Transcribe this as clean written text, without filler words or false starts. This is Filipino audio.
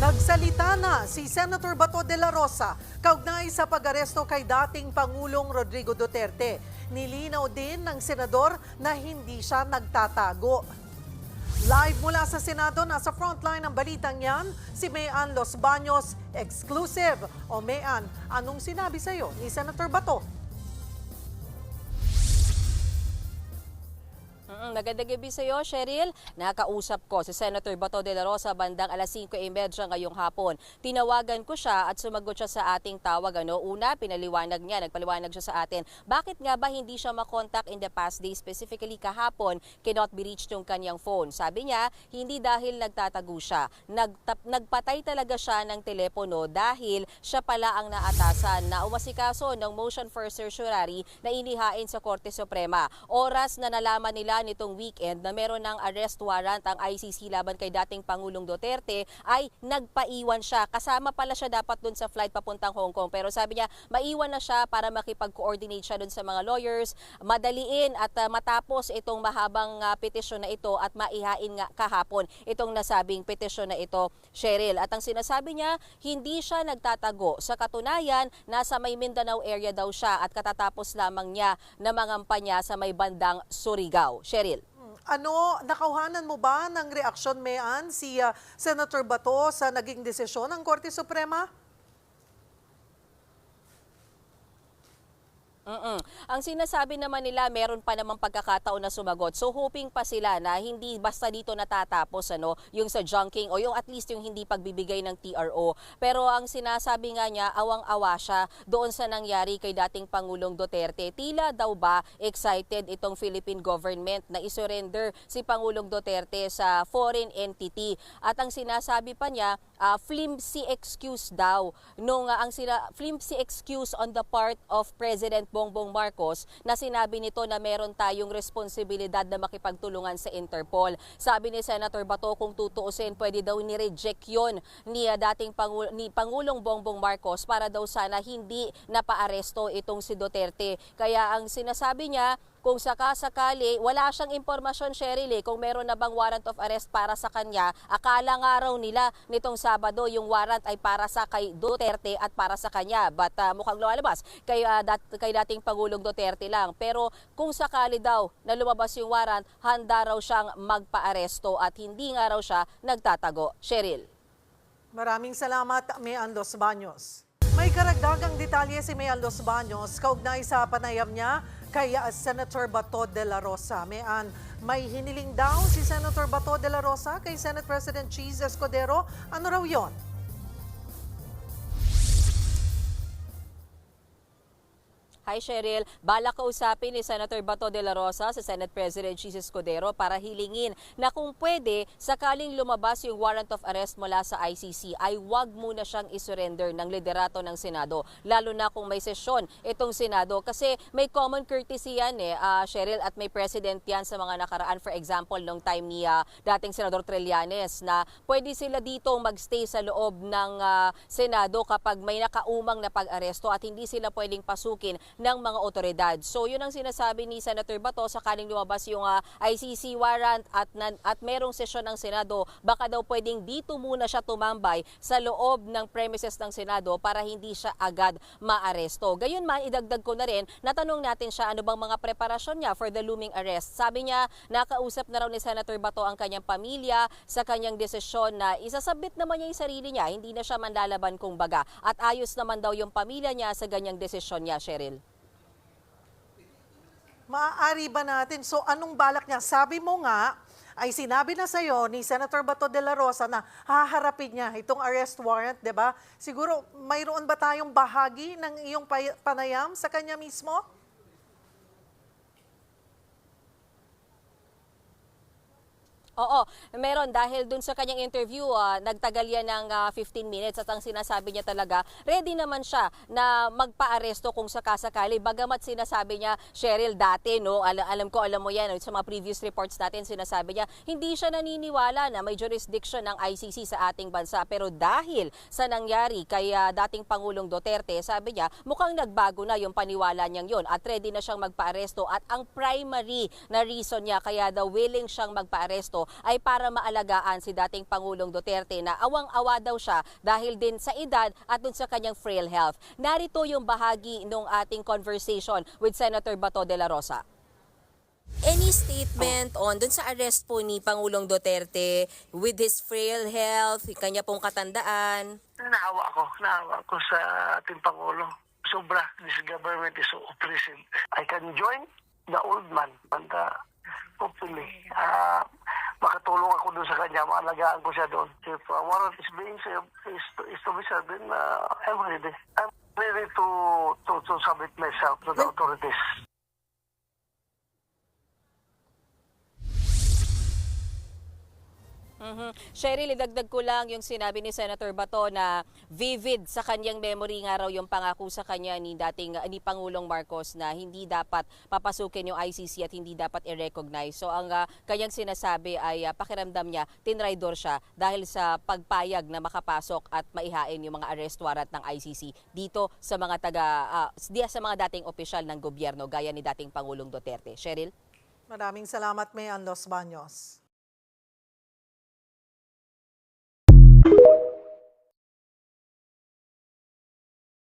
Nagsalita na si Senator Bato de la Rosa kaugnay sa pag-aresto kay dating Pangulong Rodrigo Duterte. Nilinaw din ng senador na hindi siya nagtatago. Live mula sa Senado, nasa frontline ng balitang yan, si Mayan Los Baños, exclusive. O Mayan, anong sinabi sa'yo ni Senator Bato? Magandang gabi sa iyo, Cheryl. Nakausap ko si Senator Bato de la Rosa bandang alas 5:30 ngayong hapon. Tinawagan ko siya at sumagot siya sa ating tawag. Una, nagpaliwanag siya sa atin. Bakit nga ba hindi siya makontak in the past days, specifically kahapon, cannot be reached yung kanyang phone? Sabi niya, hindi dahil nagtatago siya. Nagpatay talaga siya ng telepono dahil siya pala ang naatasan na umasikaso ng motion for certiorari na inihain sa Korte Suprema. Oras na nalaman nila nitong weekend na meron ng arrest warrant ang ICC laban kay dating Pangulong Duterte ay nagpaiwan siya. Kasama pala siya dapat dun sa flight papuntang Hong Kong. Pero sabi niya, maiwan na siya para makipag-coordinate siya dun sa mga lawyers, madaliin at matapos itong mahabang petisyon na ito at maihain nga kahapon itong nasabing petisyon na ito, Cheryl. At ang sinasabi niya, hindi siya nagtatago. Sa katunayan, nasa may Mindanao area daw siya at katatapos lamang niya na mangampanya sa may bandang Surigao. Cheryl. Nakauhanan mo ba ng reaksyon, Mayan, si Senator Bato sa naging desisyon ng Korte Suprema? Ang sinasabi naman nila, meron pa namang pagkakataon na sumagot. So hoping pa sila na hindi basta dito natatapos yung sa junking o yung at least yung hindi pagbibigay ng TRO. Pero ang sinasabi nga niya, awang-awa siya doon sa nangyari kay dating Pangulong Duterte. Tila daw ba excited itong Philippine government na isurrender si Pangulong Duterte sa foreign entity. At ang sinasabi pa niya, flimsy excuse daw flimsy excuse on the part of President Bongbong Marcos na sinabi nito na meron tayong responsibilidad na makipagtulungan sa Interpol. Sabi ni Senator Bato, kung tutuusin, pwede daw ni-reject yun ni Pangulong Bongbong Marcos para daw sana hindi napaaresto itong si Duterte. Kaya ang sinasabi niya, kung sakasakali, wala siyang impormasyon, Cheryl, kung meron na bang warrant of arrest para sa kanya. Akala nga raw nila nitong Sabado yung warrant ay para sa kay Duterte at para sa kanya. But mukhang lumalabas kay dating Pangulong Duterte lang. Pero kung sakali daw na lumabas yung warrant, handa raw siyang magpaaresto at hindi nga raw siya nagtatago. Cheryl. Maraming salamat, Mayan Los Baños. May karagdagang detalye si Mayan Los Baños kaugnay sa panayam niya kay Senator Bato de la Rosa. May hiniling daw si Senator Bato de la Rosa kay Senate President Cheese Escudero. Ano raw yon? Hi Cheryl, balak kausapin ni Senator Bato de la Rosa sa Senate President Cheese Escudero para hilingin na kung pwede, sakaling lumabas yung warrant of arrest mula sa ICC ay wag muna siyang isurrender ng liderato ng Senado, lalo na kung may sesyon itong Senado kasi may common courtesy yan Cheryl, at may precedent yan sa mga nakaraan. For example, nung time ni dating Senador Trillanes na pwede sila dito magstay sa loob ng Senado kapag may nakaumang na pag-aresto at hindi sila pwedeng pasukin ng mga otoridad. So yun ang sinasabi ni Senator Bato, sakaling lumabas yung ICC warrant at merong sesyon ng Senado, baka daw pwedeng dito muna siya tumambay sa loob ng premises ng Senado para hindi siya agad maaresto. Gayunman, idagdag ko na rin, natanong natin siya ano bang mga preparasyon niya for the looming arrest. Sabi niya, nakausap na raw ni Senator Bato ang kanyang pamilya sa kanyang desisyon na isasabit naman niya yung sarili niya, hindi na siya manlalaban kung baga. At ayos naman daw yung pamilya niya sa ganyang desisyon niya, Cheryl. Maaari ba natin? So anong balak niya? Sabi mo nga, ay sinabi na sa'yo ni Senator Bato de la Rosa na haharapin niya itong arrest warrant, di ba? Siguro mayroon ba tayong bahagi ng iyong panayam sa kanya mismo? Oo, meron dahil dun sa kanyang interview, nagtagal yan ng 15 minutes at ang sinasabi niya talaga, ready naman siya na magpa-aresto kung sakasakali. Bagamat sinasabi niya, Cheryl, dati, alam mo yan, sa mga previous reports natin, sinasabi niya, hindi siya naniniwala na may jurisdiction ng ICC sa ating bansa. Pero dahil sa nangyari kay dating Pangulong Duterte, sabi niya, mukhang nagbago na yung paniwala niyang yun at ready na siyang magpa-aresto. At ang primary na reason niya, kaya daw willing siyang magpa-aresto, no, ay para maalagaan si dating Pangulong Duterte na awang-awa daw siya dahil din sa edad at dun sa kanyang frail health. Narito yung bahagi ng ating conversation with Senator Bato de la Rosa. Any statement on dun sa arrest po ni Pangulong Duterte with his frail health, kanya pong katandaan? Naawa ako sa ating Pangulo. Sobra, this government is so oppressive. I can join the old man and hopefully makatulong ako doon sa kanya, maalagaan ko siya doon. If warrant is being served, is to be served, then I'm ready. I'm ready to submit myself to the authorities. Cheryl, idagdag ko lang yung sinabi ni Senator Bato na vivid sa kanyang memory nga raw yung pangako sa kanya ni Pangulong Marcos na hindi dapat papasukin yung ICC at hindi dapat i-recognize. So ang kanyang sinasabi ay pakiramdam niya tinraidor siya dahil sa pagpayag na makapasok at maihain yung mga arrest warrant ng ICC dito sa mga sa mga dating opisyal ng gobyerno gaya ni dating Pangulong Duterte. Cheryl? Maraming salamat, Mayan Los Baños.